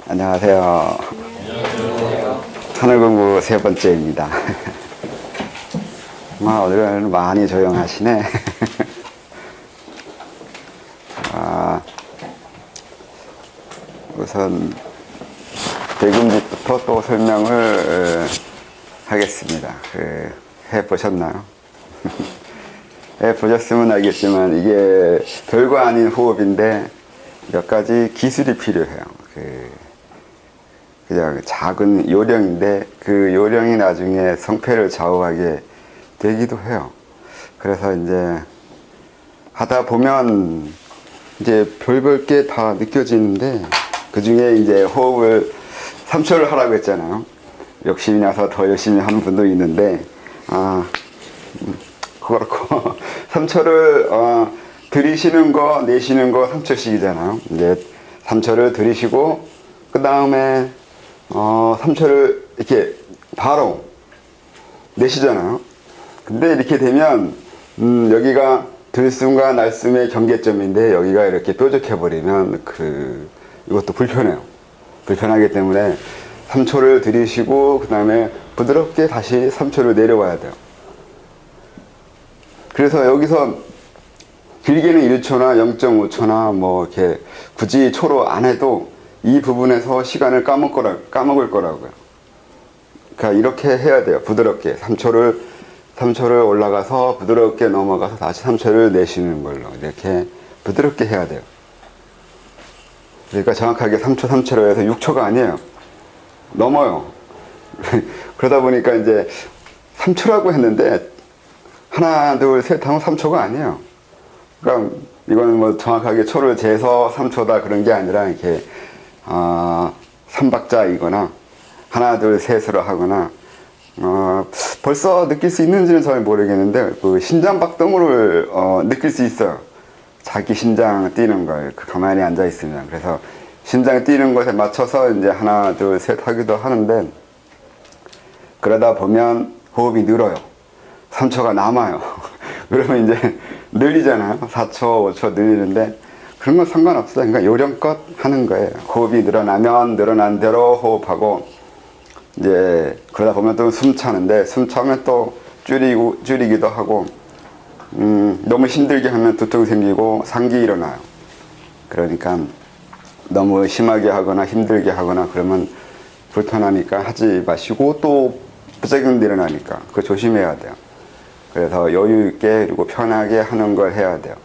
안녕하세요. 하늘 공부 세 번째입니다. 오늘은 많이 조용하시네. 우선 대금집부터 또 설명을 하겠습니다. 해보셨나요? 해보셨으면 알겠지만 이게 별거 아닌 호흡인데 몇 가지 기술이 필요해요. 그냥 작은 요령인데 그 요령이 나중에 성패를 좌우하게 되기도 해요. 그래서 이제 하다 보면 이제 별별 게 다 느껴지는데 그 중에 이제 호흡을 3초를 하라고 했잖아요. 욕심이 나서 더 열심히 하는 분도 있는데 그렇고 3초를 들이쉬는 거 내쉬는 거 3초씩이잖아요. 이제 3초를 들이쉬고 그 다음에 3초를 이렇게 바로 내쉬잖아요. 근데 이렇게 되면 여기가 들숨과 날숨의 경계점인데 여기가 이렇게 뾰족해 버리면 이것도 불편해요. 불편하기 때문에 3초를 들이쉬고 그 다음에 부드럽게 다시 3초를 내려와야 돼요. 그래서 여기서 길게는 1초나 0.5초나 뭐 이렇게 굳이 초로 안 해도 이 부분에서 시간을 까먹을 거라고요. 그러니까 이렇게 해야 돼요. 부드럽게 3초를 올라가서 부드럽게 넘어가서 다시 3초를 내쉬는 걸로 이렇게 부드럽게 해야 돼요. 그러니까 정확하게 3초로 해서 6초가 아니에요. 넘어요. 그러다 보니까 이제 3초라고 했는데 하나 둘 셋 하면 3초가 아니에요. 그러니까 이거는 뭐 정확하게 초를 재서 3초다 그런 게 아니라 이렇게 3박자이거나 하나 둘 셋으로 하거나 벌써 느낄 수 있는지는 잘 모르겠는데 그 심장박동을 느낄 수 있어요. 자기 심장 뛰는 걸 가만히 앉아 있으면. 그래서 심장 뛰는 것에 맞춰서 이제 하나 둘 셋 하기도 하는데 그러다 보면 호흡이 늘어요. 3초가 남아요. 그러면 이제 늘리잖아요. 4초 5초 늘리는데 그런 건 상관없어요. 그러니까 요령껏 하는 거예요. 호흡이 늘어나면 늘어난 대로 호흡하고 이제 그러다 보면 또 숨 차는데 숨 차면 또 줄이기도 하고 너무 힘들게 하면 두통 생기고 상기 일어나요. 그러니까 너무 심하게 하거나 힘들게 하거나 그러면 불편하니까 하지 마시고 또 부작용이 일어나니까 그거 조심해야 돼요. 그래서 여유 있게 그리고 편하게 하는 걸 해야 돼요.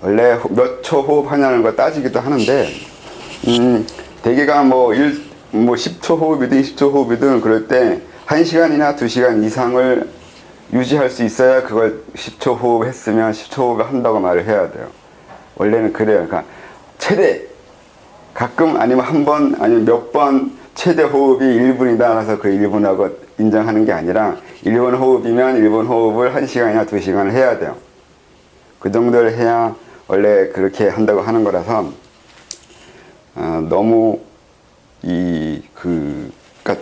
원래 몇 초 호흡하냐는 걸 따지기도 하는데 대개가 뭐 10초 호흡이든 20초 호흡이든 그럴 때 1시간이나 2시간 이상을 유지할 수 있어야 그걸 10초 호흡 했으면 10초 호흡을 한다고 말을 해야 돼요. 원래는 그래요. 그러니까 최대 가끔 아니면 한 번 아니면 몇 번 최대 호흡이 1분이다 해서 그 1분하고 인정하는 게 아니라 1분 호흡이면 1분 호흡을 1시간이나 2시간을 해야 돼요. 그 정도를 해야 원래 그렇게 한다고 하는 거라서 너무 그러니까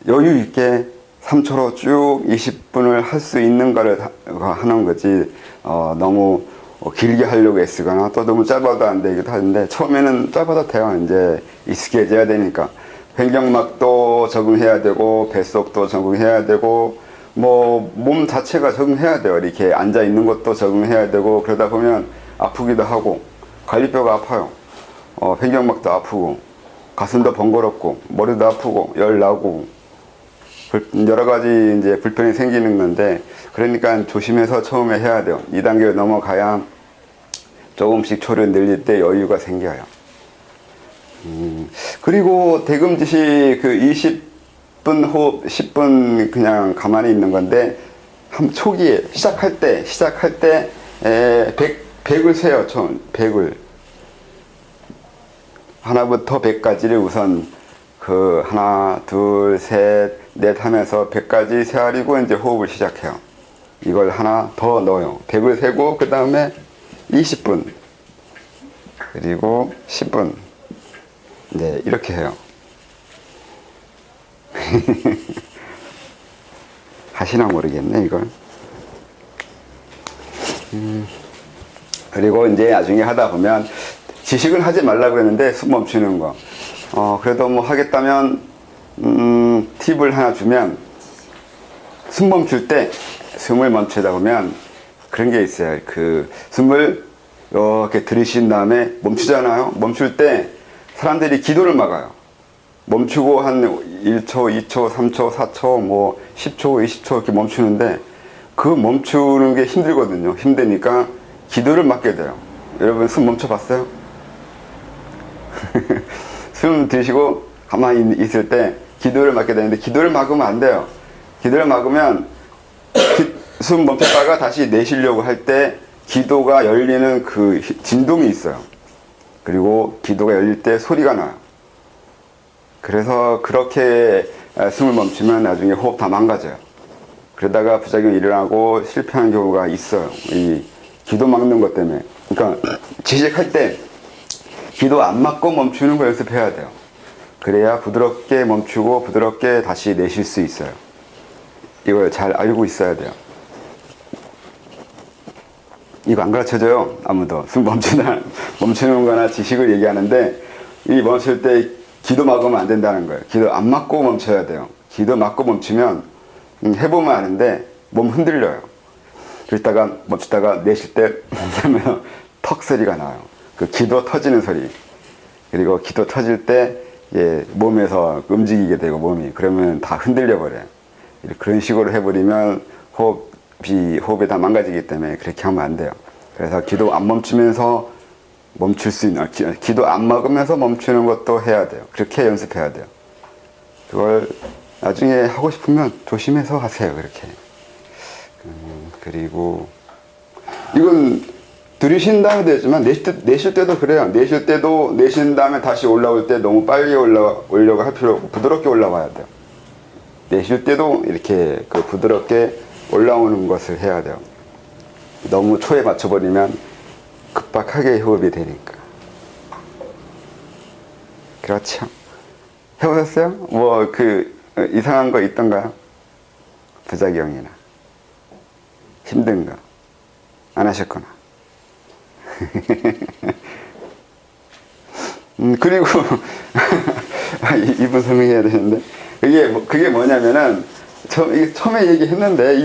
여유 있게 3초로 쭉 20분을 할 수 있는 거를 하는 거지 너무 길게 하려고 애쓰거나 또 너무 짧아도 안 되기도 하는데 처음에는 짧아도 돼요. 이제 익숙해져야 되니까 횡격막도 적응해야 되고 뱃속도 적응해야 되고 뭐 몸 자체가 적응해야 돼요. 이렇게 앉아 있는 것도 적응해야 되고 그러다 보면 아프기도 하고 관리뼈가 아파요. 횡격막도 아프고 가슴도 번거롭고 머리도 아프고 열 나고 여러 가지 이제 불편이 생기는 건데 그러니까 조심해서 처음에 해야 돼요. 2단계로 넘어가야 조금씩 초를 늘릴 때 여유가 생겨요. 그리고 대금짓이 그 20분 호흡 10분 그냥 가만히 있는 건데 초기에 시작할 때 100을 세요. 100을 하나부터 100까지를 우선 하나 둘 셋 넷 하면서 100까지 세아리고 이제 호흡을 시작해요. 이걸 하나 더 넣어요. 100을 세고 그 다음에 20분 그리고 10분 네 이렇게 해요. 하시나 모르겠네 이걸. 그리고 이제 나중에 하다 보면 지식은 하지 말라고 했는데 숨 멈추는 거 그래도 뭐 하겠다면, 팁을 하나 주면, 숨 멈출 때, 숨을 멈추다 보면, 그런 게 있어요. 숨을 이렇게 들이신 다음에 멈추잖아요. 멈출 때, 사람들이 기도를 막아요. 멈추고 한 1초, 2초, 3초, 4초, 뭐 10초, 20초 이렇게 멈추는데 그 멈추는 게 힘들거든요. 힘드니까 기도를 막게 돼요. 여러분 숨 멈춰봤어요? 숨 들이쉬고 가만히 있을 때 기도를 막게 되는데 기도를 막으면 안 돼요. 기도를 막으면 숨 멈췄다가 다시 내쉬려고 할 때 기도가 열리는 그 진동이 있어요. 그리고 기도가 열릴 때 소리가 나요. 그래서 그렇게 숨을 멈추면 나중에 호흡 다 망가져요. 그러다가 부작용이 일어나고 실패하는 경우가 있어요. 이 기도 막는 것 때문에. 그러니까 지식할 때 기도 안 막고 멈추는 거 연습해야 돼요. 그래야 부드럽게 멈추고 부드럽게 다시 내쉴 수 있어요. 이걸 잘 알고 있어야 돼요. 이거 안 가르쳐줘요. 아무도. 숨 멈추는 거나 지식을 얘기하는데 이 멈출 때 기도 막으면 안 된다는 거예요. 기도 안 막고 멈춰야 돼요. 기도 막고 멈추면 해보면 아는데 몸 흔들려요. 그러다가 멈추다가 내쉴 때 턱 소리가 나요. 그 기도 터지는 소리. 그리고 기도 터질 때 몸에서 움직이게 되고 몸이 그러면 다 흔들려 버려요. 그런 식으로 해버리면 호흡이 다 망가지기 때문에 그렇게 하면 안 돼요. 그래서 기도 안 멈추면서 멈출 수 있는, 기도 안 막으면서 멈추는 것도 해야 돼요. 그렇게 연습해야 돼요. 그걸 나중에 하고 싶으면 조심해서 하세요. 그렇게. 그리고 이건 들이신 다음에 되지만 내쉴 때도 그래요. 내쉴 때도 내쉰 다음에 다시 올라올 때 너무 빨리 올려고 할 필요 없고 부드럽게 올라와야 돼요. 내쉴 때도 이렇게 부드럽게 올라오는 것을 해야 돼요. 너무 초에 맞춰버리면 급박하게 호흡이 되니까. 그렇죠. 해보셨어요? 뭐 이상한 거 있던가요? 부작용이나 힘든 거 안 하셨구나. 그리고 이분 설명해야 되는데 그게 뭐냐면은 처음에 얘기했는데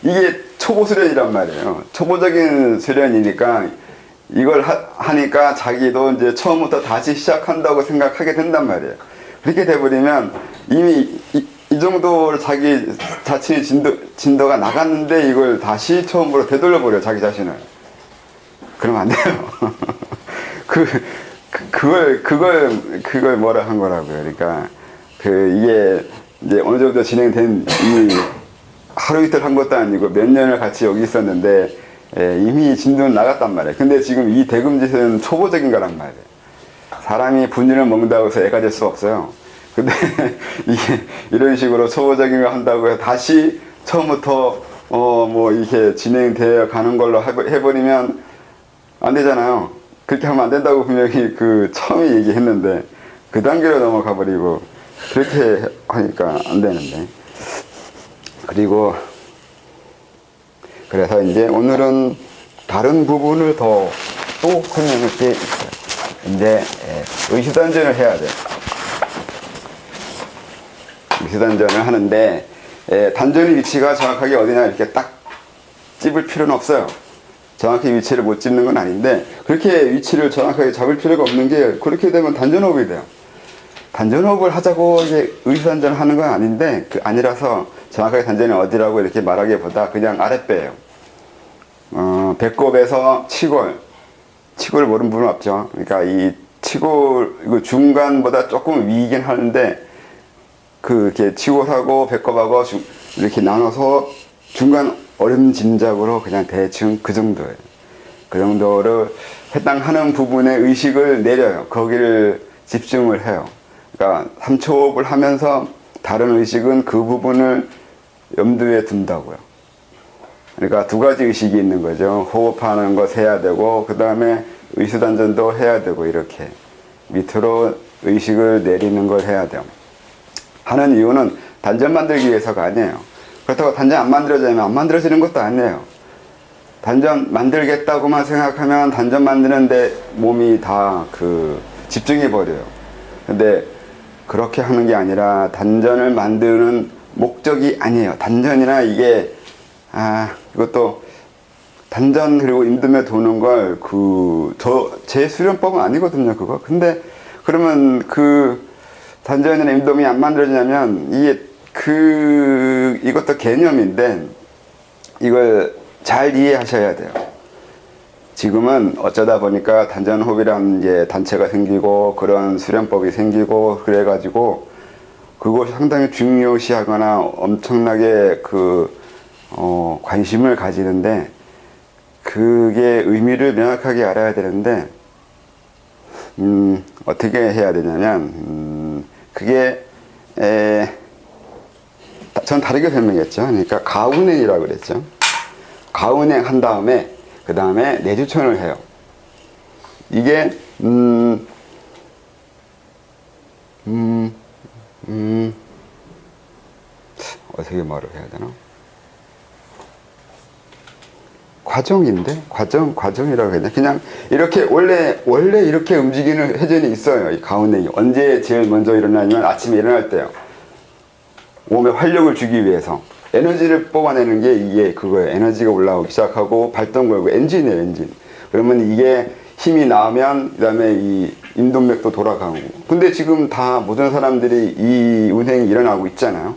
이게 초보 수련이란 말이에요. 초보적인 수련이니까 이걸 하니까 자기도 이제 처음부터 다시 시작한다고 생각하게 된단 말이에요. 그렇게 돼버리면 이미 이 정도 자기 자신의 진도가 나갔는데 이걸 다시 처음으로 되돌려버려요. 자기 자신을. 그러면 안 돼요. 그걸 뭐라 한 거라고요. 그러니까 이게 이제 어느 정도 진행된 하루 이틀 한 것도 아니고 몇 년을 같이 여기 있었는데 이미 진도는 나갔단 말이에요. 근데 지금 이 대금짓은 초보적인 거란 말이에요. 사람이 분유를 먹는다고 해서 애가 될 수 없어요. 근데 이게 이런 식으로 초보적인 거 한다고 해서 다시 처음부터 뭐 이렇게 진행되어 가는 걸로 해버리면 안 되잖아요. 그렇게 하면 안 된다고 분명히 처음에 얘기했는데 그 단계로 넘어가 버리고 그렇게 하니까 안 되는데. 그리고 그래서 이제 오늘은 다른 부분을 더 또 설명할 게 있어요. 이제 의시단전을 해야 돼요. 의시단전을 하는데 단전의 위치가 정확하게 어디나 이렇게 딱 찝을 필요는 없어요. 정확히 위치를 못 찝는 건 아닌데 그렇게 위치를 정확하게 잡을 필요가 없는 게 그렇게 되면 단전호흡이 돼요. 단전호흡을 하자고 이제 의시단전을 하는 건 아닌데 아니라서 정확하게 단전이 어디라고 이렇게 말하기보다 그냥 아랫배예요. 배꼽에서 치골 모르는 분은 없죠. 그러니까 이 치골 중간보다 조금 위이긴 하는데 이렇게 치골하고 배꼽하고 이렇게 나눠서 중간 얼음짐작으로 그냥 대충 그 정도예요. 그 정도를 해당하는 부분에 의식을 내려요. 거기를 집중을 해요. 그러니까 3초호흡을 하면서 다른 의식은 그 부분을 염두에 둔다고요. 그러니까 두 가지 의식이 있는 거죠. 호흡하는 것 해야 되고 그 다음에 의수단전도 해야 되고 이렇게 밑으로 의식을 내리는 걸 해야 돼요. 하는 이유는 단전 만들기 위해서가 아니에요. 그렇다고 단전 안 만들어지면 안 만들어지는 것도 아니에요. 단전 만들겠다고만 생각하면 단전 만드는데 몸이 다 집중해 버려요. 근데 그렇게 하는 게 아니라 단전을 만드는 목적이 아니에요. 단전이나 이게 이것도 단전 그리고 임금에 도는 걸 제 수련법은 아니거든요, 그거. 근데 그러면 그 단전이나 임금이 안 만들어지냐면 이것도 개념인데 이걸 잘 이해하셔야 돼요. 지금은 어쩌다 보니까 단전호비라는 이제 단체가 생기고 그런 수련법이 생기고 그래가지고 그것이 상당히 중요시하거나 엄청나게 관심을 가지는데 그게 의미를 명확하게 알아야 되는데 어떻게 해야 되냐면 그게 전 다르게 설명했죠. 그러니까 가운행이라고 그랬죠. 가운행 한 다음에 그 다음에 내주천을 해요. 이게 어떻게 말을 해야 되나? 과정인데 과정이라고 해야 되나? 그냥 이렇게 원래 이렇게 움직이는 회전이 있어요. 이 가운데이 언제 제일 먼저 일어나냐면 아침에 일어날 때요. 몸에 활력을 주기 위해서 에너지를 뽑아내는 게 이게 그거예요. 에너지가 올라오기 시작하고 발동 걸고 엔진이에요, 엔진. 그러면 이게 힘이 나오면 그다음에 이 임동맥도 돌아가고. 근데 지금 다 모든 사람들이 이 운행이 일어나고 있잖아요.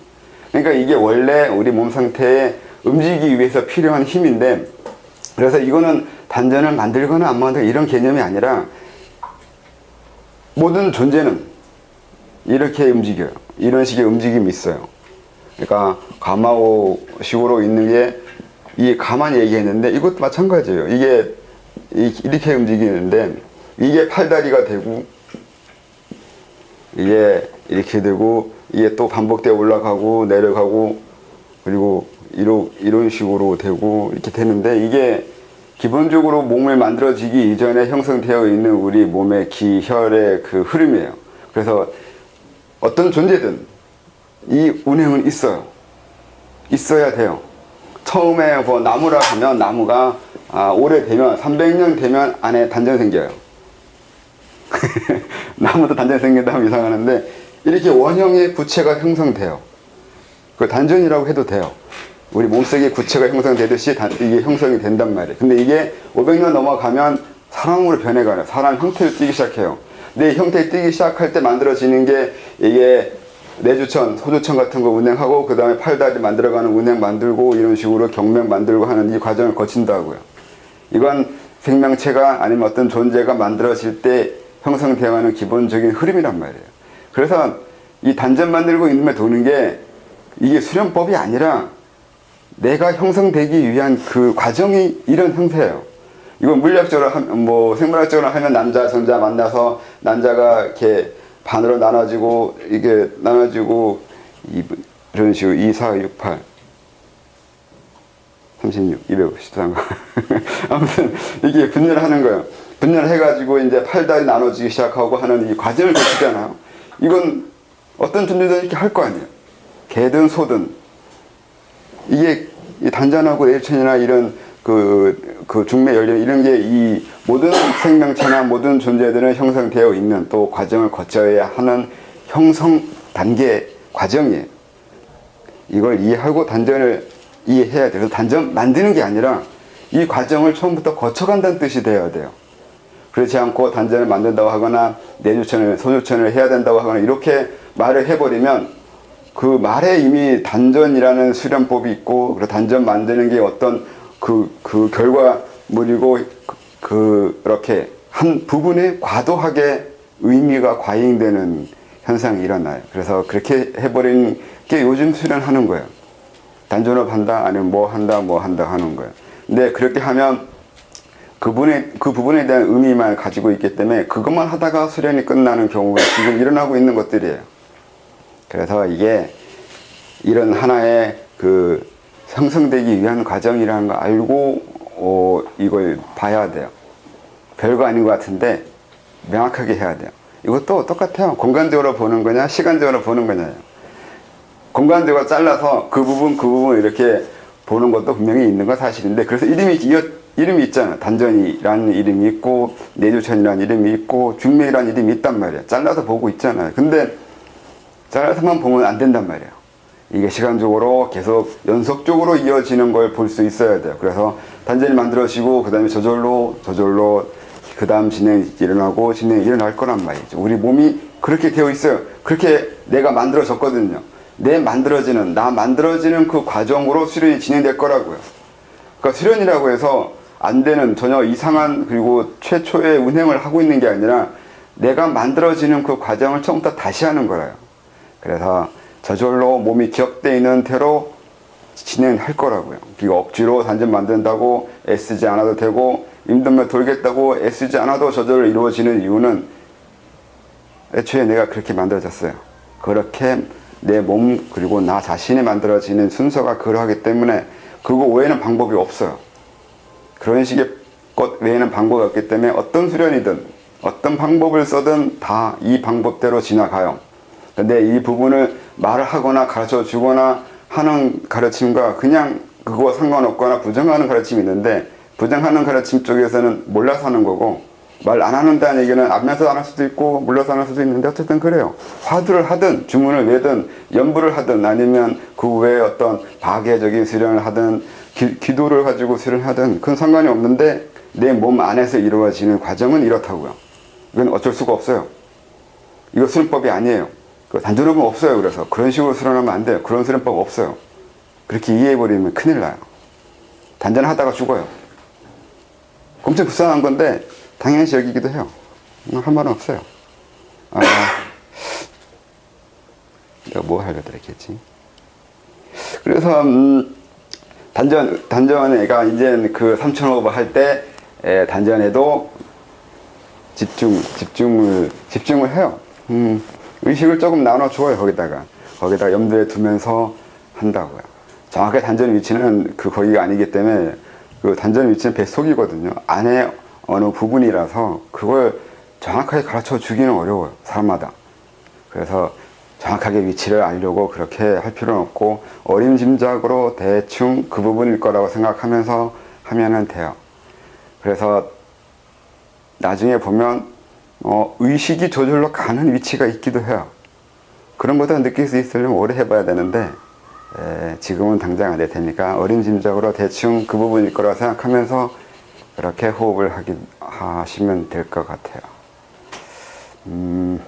그러니까 이게 원래 우리 몸 상태에 움직이기 위해서 필요한 힘인데, 그래서 이거는 단전을 만들거나 안 만들거나 이런 개념이 아니라 모든 존재는 이렇게 움직여요. 이런 식의 움직임이 있어요. 그러니까 가마오 식으로 있는 게 이 가만히 얘기했는데 이것도 마찬가지예요. 이게 이렇게 움직이는데 이게 팔다리가 되고 이게 이렇게 되고 이게 또 반복되어 올라가고 내려가고 그리고 이런 식으로 되고 이렇게 되는데 이게 기본적으로 몸을 만들어지기 이전에 형성되어 있는 우리 몸의 기혈의 그 흐름이에요. 그래서 어떤 존재든 이 운행은 있어야 돼요. 처음에 뭐 나무라 하면 나무가 오래되면 300년 되면 안에 단전 생겨요. 나무도 단전 생긴다 하면 이상하는데 이렇게 원형의 구체가 형성돼요. 그 단전이라고 해도 돼요. 우리 몸속에 구체가 형성되듯이 이게 형성이 된단 말이에요. 근데 이게 500년 넘어가면 사람으로 변해가요. 사람 형태를 띠기 시작해요. 근데 형태를 띠기 시작할 때 만들어지는 게 이게 내주천, 소주천 같은 거 운행하고 그 다음에 팔다리 만들어가는 운행 만들고 이런 식으로 경맥 만들고 하는 이 과정을 거친다고요. 이건 생명체가 아니면 어떤 존재가 만들어질 때 형성되어가는 기본적인 흐름이란 말이에요. 그래서 이 단전 만들고 임금에 도는 게 이게 수련법이 아니라 내가 형성되기 위한 그 과정이 이런 형태예요. 이건 물리학적으로 뭐 생물학적으로 하면 남자, 전자 만나서 남자가 이렇게 반으로 나눠지고 이게 나눠지고 이런 식으로 2, 4, 6, 8 36, 253거 아무튼 이게 분열하는 거예요. 분열해가지고 이제 팔다리 나눠지기 시작하고 하는 이 과정을 거치잖아요. 이건 어떤 존재든 이렇게 할 거 아니에요. 개든 소든 이게 이 단전하고 내주천이나 이런 그 중매 연령 이런 게 이 모든 생명체나 모든 존재들은 형성되어 있는 또 과정을 거쳐야 하는 형성 단계 과정이에요. 이걸 이해하고 단전을 이해해야 돼요. 그래서 단전 만드는 게 아니라 이 과정을 처음부터 거쳐간다는 뜻이 되어야 돼요. 그렇지 않고 단전을 만든다고 하거나 내주천을 소주천을 해야 된다고 하거나 이렇게 말을 해버리면 그 말에 이미 단전이라는 수련법이 있고 그리고 단전 만드는 게 어떤 그 결과물이고 그렇게 한 부분에 과도하게 의미가 과잉되는 현상이 일어나요. 그래서 그렇게 해버리는 게 요즘 수련하는 거예요. 단전업 한다 아니면 뭐 한다 하는 거예요. 근데 그렇게 하면 그 부분에 대한 의미만 가지고 있기 때문에 그것만 하다가 수련이 끝나는 경우가 지금 일어나고 있는 것들이에요. 그래서 이게 이런 하나의 그 형성되기 위한 과정이라는 거 알고 이걸 봐야 돼요. 별거 아닌 것 같은데 명확하게 해야 돼요. 이것도 똑같아요. 공간적으로 보는 거냐 시간적으로 보는 거냐요. 공간적으로 잘라서 그 부분 이렇게 보는 것도 분명히 있는 건 사실인데 그래서 이름이 이름이 있잖아. 단전이라는 이름이 있고 내주천이라는 이름이 있고 중맥이라는 이름이 있단 말이야. 잘라서 보고 있잖아요. 근데 잘라서만 보면 안 된단 말이에요. 이게 시간적으로 계속 연속적으로 이어지는 걸 볼 수 있어야 돼요. 그래서 단전이 만들어지고 그 다음에 저절로 그 다음 진행이 일어나고 진행이 일어날 거란 말이죠. 우리 몸이 그렇게 되어 있어요. 그렇게 내가 만들어졌거든요. 나 만들어지는 그 과정으로 수련이 진행될 거라고요. 그러니까 수련이라고 해서 안 되는 전혀 이상한 그리고 최초의 운행을 하고 있는 게 아니라 내가 만들어지는 그 과정을 처음부터 다시 하는 거예요. 그래서 저절로 몸이 기억되어 있는 대로 진행할 거라고요. 그러니까 억지로 단전 만든다고 애쓰지 않아도 되고 임든면 돌겠다고 애쓰지 않아도 저절로 이루어지는 이유는 애초에 내가 그렇게 만들어졌어요. 그렇게 내 몸 그리고 나 자신이 만들어지는 순서가 그러하기 때문에 그거 외에는 방법이 없어요. 그런 식의 것 외에는 방법이 없기 때문에 어떤 수련이든 어떤 방법을 써든 다 이 방법대로 지나가요. 근데 이 부분을 말을 하거나 가르쳐 주거나 하는 가르침과 그냥 그거와 상관없거나 부정하는 가르침이 있는데 부정하는 가르침 쪽에서는 몰라서 하는 거고 말 안 하는다는 얘기는 알면서 안 할 수도 있고 몰라서 안 할 수도 있는데 어쨌든 그래요. 화두를 하든 주문을 외든 연부를 하든 아니면 그 외에 어떤 파괴적인 수련을 하든 기도를 가지고 수련을 하든 그건 상관이 없는데 내 몸 안에서 이루어지는 과정은 이렇다고요. 이건 어쩔 수가 없어요. 이거 수련법이 아니에요. 단조로는 없어요. 그래서 그런 식으로 수련하면 안 돼요. 그런 수련법 없어요. 그렇게 이해해버리면 큰일 나요. 단전하다가 죽어요. 엄청 불쌍한 건데 당연시 여기기도 해요. 할 말은 없어요. 내가 뭐 하려고 그랬겠지. 그래서 단전애가 이제 그 3,500 할 때 단전에도 집중을 해요. 의식을 조금 나눠줘요. 거기다가 염두에 두면서 한다고요. 정확하게 단전 위치는 거기가 아니기 때문에 그 단전 위치는 뱃속이거든요. 안에 어느 부분이라서 그걸 정확하게 가르쳐 주기는 어려워요. 사람마다. 그래서 정확하게 위치를 알려고 그렇게 할 필요는 없고 어림짐작으로 대충 그 부분일 거라고 생각하면서 하면은 돼요. 그래서 나중에 보면 의식이 저절로 가는 위치가 있기도 해요. 그런 것도 느낄 수 있으려면 오래 해봐야 되는데 지금은 당장 안 될 테니까 어림짐작으로 대충 그 부분일 거라고 생각하면서 그렇게 호흡을 하시면 될 것 같아요. 그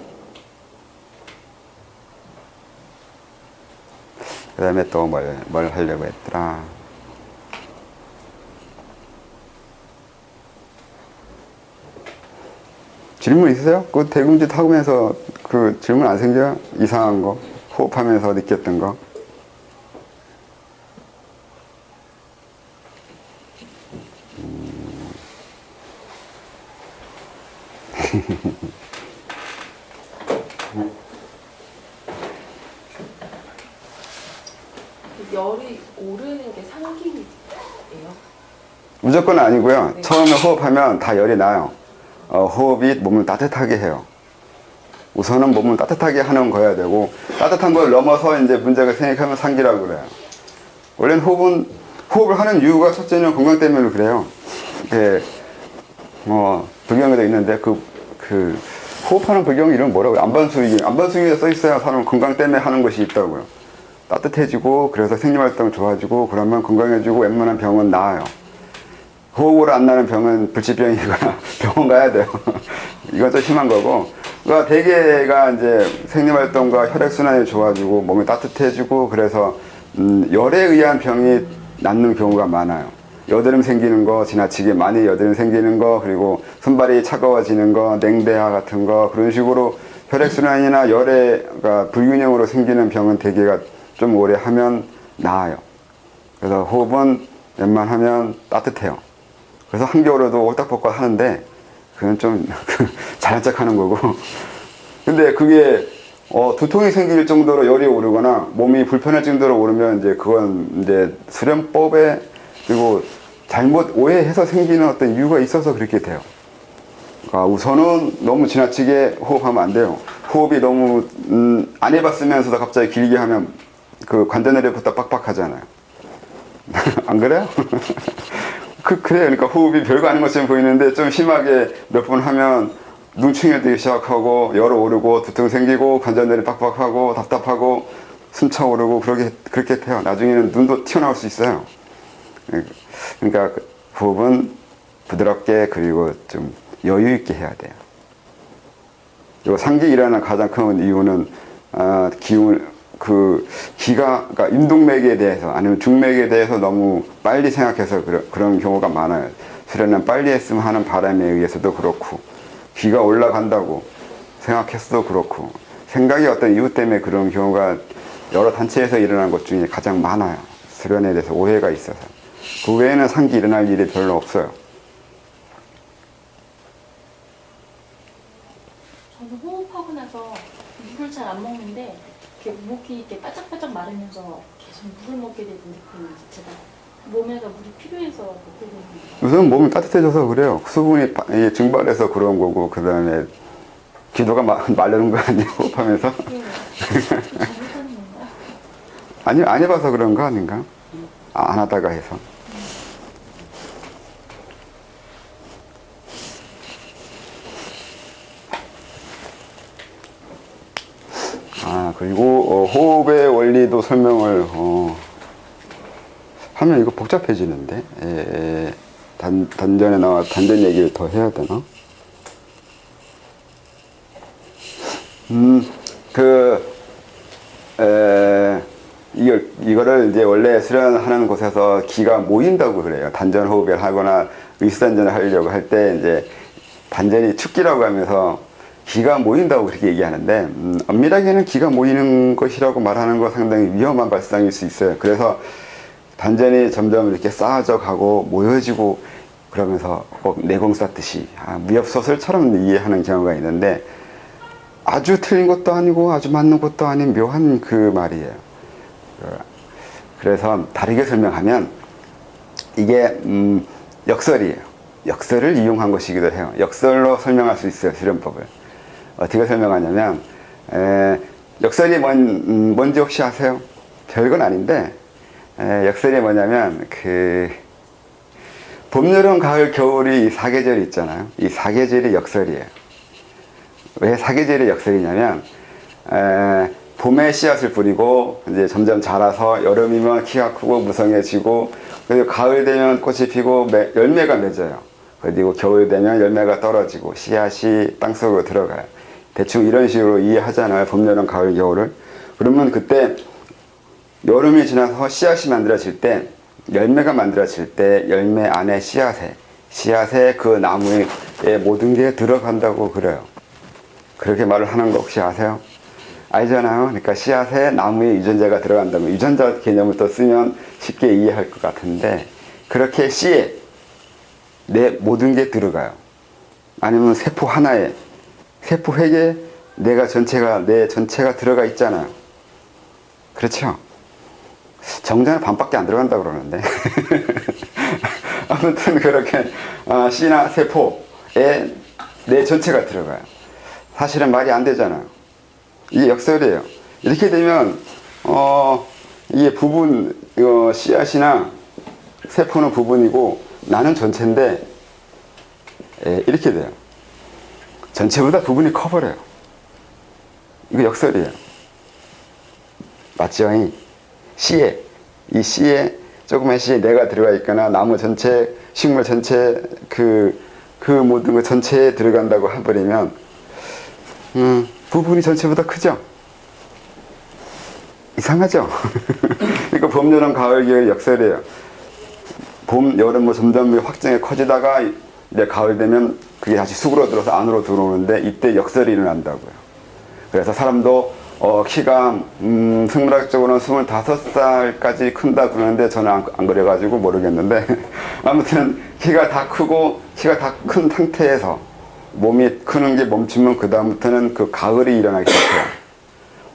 다음에 또 뭘 하려고 했더라. 질문 있으세요? 그 대금지 타면서 그 질문 안 생겨요? 이상한 거? 호흡하면서 느꼈던 거? 열이 오르는 게 상기예요? 무조건 아니고요. 네. 처음에 호흡하면 다 열이 나요. 호흡이 몸을 따뜻하게 해요. 우선은 몸을 따뜻하게 하는 거야 되고 따뜻한 걸 넘어서 이제 문제가 생기면 상기라고 그래요. 원래는 호흡을 하는 이유가 첫째는 건강 때문에 그래요. 불경에도 있는데 그 호흡하는 불경 이름 뭐라고요? 안반수기에 써 있어야 사람 건강 때문에 하는 것이 있다고요. 따뜻해지고 그래서 생리활동 좋아지고 그러면 건강해지고 웬만한 병은 나아요. 호흡으로 안 나는 병은 불치병이거나 병원 가야 돼요. 이건 좀 심한 거고. 그러니까 대개가 이제 생리활동과 혈액순환이 좋아지고 몸이 따뜻해지고 그래서 열에 의한 병이 낫는 경우가 많아요. 여드름 생기는 거, 지나치게 많이 여드름 생기는 거, 그리고 손발이 차가워지는 거, 냉대화 같은 거, 그런 식으로 혈액순환이나 열애가 불균형으로 생기는 병은 대개가 좀 오래 하면 나아요. 그래서 호흡은 웬만하면 따뜻해요. 그래서 한겨울에도 홀딱벗고 하는데, 그건 좀 잘난 척 하는 거고. 근데 그게, 두통이 생길 정도로 열이 오르거나 몸이 불편할 정도로 오르면 이제 그건 이제 수련법에 그리고 잘못 오해해서 생기는 어떤 이유가 있어서 그렇게 돼요. 그러니까 우선은 너무 지나치게 호흡하면 안 돼요. 호흡이 너무 안 해봤으면서도 갑자기 길게 하면 그 관자놀이부터 빡빡하잖아요. 안 그래요? 그래요. 그러니까 호흡이 별거 아닌 것처럼 보이는데 좀 심하게 몇 번 하면 눈충이 되기 시작하고 열이 오르고 두통 생기고 관절들이 빡빡하고 답답하고 숨 차오르고 그렇게 돼요. 나중에는 눈도 튀어나올 수 있어요. 그러니까 호흡은 부드럽게 그리고 좀 여유 있게 해야 돼요. 그리고 상기 일어나는 가장 큰 이유는 그러니까 인동맥에 대해서 아니면 중맥에 대해서 너무 빨리 생각해서 그런 경우가 많아요. 수련은 빨리 했으면 하는 바람에 의해서도 그렇고 기가 올라간다고 생각했어도 그렇고 생각이 어떤 이유 때문에 그런 경우가 여러 단체에서 일어나는 것 중에 가장 많아요. 수련에 대해서 오해가 있어서. 그 외에는 상기 일어날 일이 별로 없어요. 저는 호흡하고 나서 물을 잘 안 먹는데 이렇게 목이 이렇게 바짝바짝 마르면서 계속 물을 먹게 되는 느낌이 제가 몸에가 물이 필요해서 먹게 되는 우선 몸이 따뜻해져서 그래요. 수분이 증발해서 그런 거고 그 다음에 기도가 마르는 거 아니에요? 호흡하면서? 잘못하는 건가요? 아니요, 안 해봐서 그런 거 아닌가? 안 하다가 해서. 그리고 호흡의 원리도 설명을 하면 이거 복잡해지는데 단전에 나와 단전 얘기를 더 해야 되나? 이거를 이제 원래 수련하는 곳에서 기가 모인다고 그래요. 단전 호흡을 하거나 의수단전을 하려고 할 때 이제 단전이 축기라고 하면서 기가 모인다고 그렇게 얘기하는데 엄밀하게는 기가 모이는 것이라고 말하는 거 상당히 위험한 발상일 수 있어요. 그래서 단전이 점점 이렇게 쌓아져 가고 모여지고 그러면서 내공 쌓듯이 무협소설처럼 이해하는 경우가 있는데 아주 틀린 것도 아니고 아주 맞는 것도 아닌 묘한 그 말이에요. 그래서 다르게 설명하면 이게 역설이에요. 역설을 이용한 것이기도 해요. 역설로 설명할 수 있어요. 수련법을. 어떻게 설명하냐면 역설이 뭔지 혹시 아세요? 별건 아닌데 역설이 뭐냐면 봄, 여름, 가을, 겨울이 이 사계절이 있잖아요. 이 사계절이 역설이에요. 왜 사계절이 역설이냐면 봄에 씨앗을 뿌리고 이제 점점 자라서 여름이면 키가 크고 무성해지고 그리고 가을 되면 꽃이 피고 열매가 맺어요. 그리고 겨울 되면 열매가 떨어지고 씨앗이 땅속으로 들어가요. 대충 이런 식으로 이해하잖아요. 봄, 여름, 가을, 겨울을. 그러면 그때 여름이 지나서 씨앗이 만들어질 때 열매가 만들어질 때 열매 안에 씨앗에 그 나무에 모든 게 들어간다고 그래요. 그렇게 말을 하는 거 혹시 아세요? 알잖아요. 그러니까 씨앗에 나무에 유전자가 들어간다면 유전자 개념을 또 쓰면 쉽게 이해할 것 같은데 그렇게 씨에 내 모든 게 들어가요. 아니면 세포 하나에 세포 핵에 내 전체가 들어가 있잖아요. 그렇죠? 정자는 반밖에 안 들어간다 그러는데 아무튼 그렇게 씨나 세포에 내 전체가 들어가요. 사실은 말이 안 되잖아요. 이게 역설이에요. 이렇게 되면 이게 씨앗이나 세포는 부분이고 나는 전체인데 이렇게 돼요. 전체보다 부분이 커버려요. 이거 역설이에요. 맞죠? 이 씨에 조그만 씨에 내가 들어가 있거나 나무 전체, 식물 전체 그 모든 것 전체에 들어간다고 해버리면 부분이 전체보다 크죠? 이상하죠? 그러니까 봄, 여름, 가을, 겨울 역설이에요. 봄, 여름 점점 확장이 커지다가 이제 가을 되면 그게 다시 수그러들어서 안으로 들어오는데 이때 역설이 일어난다고요. 그래서 사람도 키가 생물학적으로는 25살까지 큰다 그러는데 저는 안 그래가지고 모르겠는데 아무튼 키가 다 크고 키가 다 큰 상태에서 몸이 크는 게 멈추면 그 다음부터는 그 가을이 일어나기 시작해요.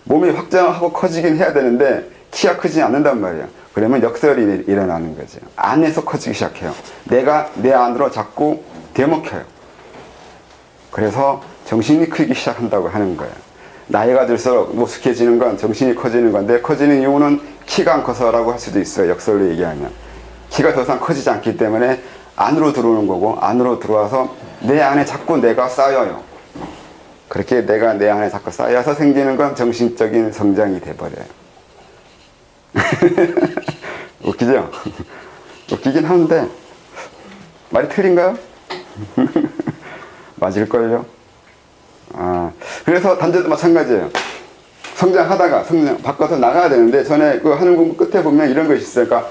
몸이 확장하고 커지긴 해야 되는데 키가 크지 않는단 말이에요. 그러면 역설이 일어나는 거죠. 안에서 커지기 시작해요. 내가 내 안으로 자꾸 되먹혀요. 그래서 정신이 크기 시작한다고 하는 거예요. 나이가 들수록 노숙해지는 건 정신이 커지는 건데 커지는 이유는 키가 안 커서라고 할 수도 있어요. 역설로 얘기하면. 키가 더 이상 커지지 않기 때문에 안으로 들어오는 거고, 안으로 들어와서 내 안에 자꾸 내가 쌓여요. 그렇게 내가 내 안에 자꾸 쌓여서 생기는 건 정신적인 성장이 돼버려요. 웃기죠? 웃기긴 하는데 말이 틀린가요? 맞을걸요? 그래서 단죄도 마찬가지예요. 성장하다가 바꿔서 나가야 되는데, 전에 그 하는 공부 끝에 보면 이런 것이 있어요. 그러니까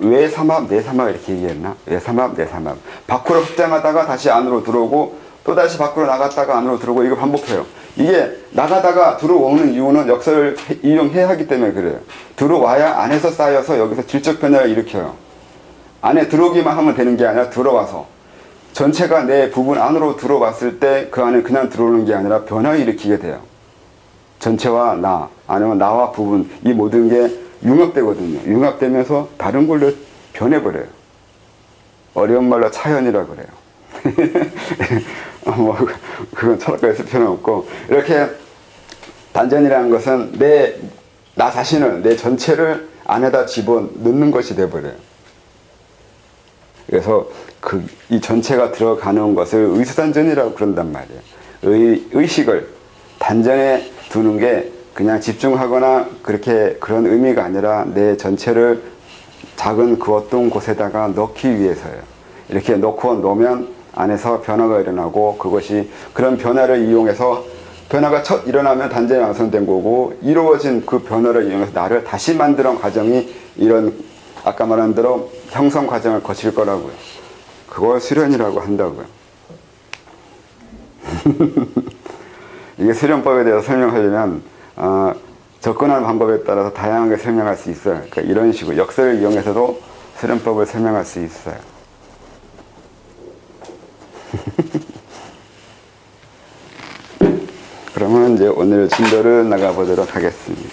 외삼합, 내삼합 이렇게 얘기했나? 외삼합, 내삼합. 밖으로 확장하다가 다시 안으로 들어오고, 또 다시 밖으로 나갔다가 안으로 들어오고, 이거 반복해요. 이게 나가다가 들어오는 이유는 역설을 이용해야 하기 때문에 그래요. 들어와야 안에서 쌓여서 여기서 질적 변화를 일으켜요. 안에 들어오기만 하면 되는 게 아니라 들어와서 전체가 내 부분 안으로 들어왔을 때 그 안에 그냥 들어오는 게 아니라 변화를 일으키게 돼요. 전체와 나, 아니면 나와 부분, 이 모든 게 융합되거든요. 융합되면서 다른 걸로 변해버려요. 어려운 말로 차연이라고 그래요. 그건 철학가에 쓸 필요는 없고, 이렇게 단전이라는 것은 나 자신을, 내 전체를 안에다 집어넣는 것이 돼버려요. 그래서 이 전체가 들어가는 것을 의수단전이라고 그런단 말이에요. 의식을 단전에 두는 게 그냥 집중하거나 그런 의미가 아니라 내 전체를 작은 그 어떤 곳에다가 넣기 위해서요. 이렇게 놓으면 안에서 변화가 일어나고, 그것이 그런 변화를 이용해서, 변화가 첫 일어나면 단전이 완성된 거고, 이루어진 그 변화를 이용해서 나를 다시 만드는 과정이 이런 아까 말한 대로 형성 과정을 거칠 거라고요. 그걸 수련이라고 한다고요. 이게 수련법에 대해서 설명하려면 접근하는 방법에 따라서 다양하게 설명할 수 있어요. 그러니까 이런 식으로 역설을 이용해서도 수련법을 설명할 수 있어요. 그러면 이제 오늘 진도를 나가보도록 하겠습니다.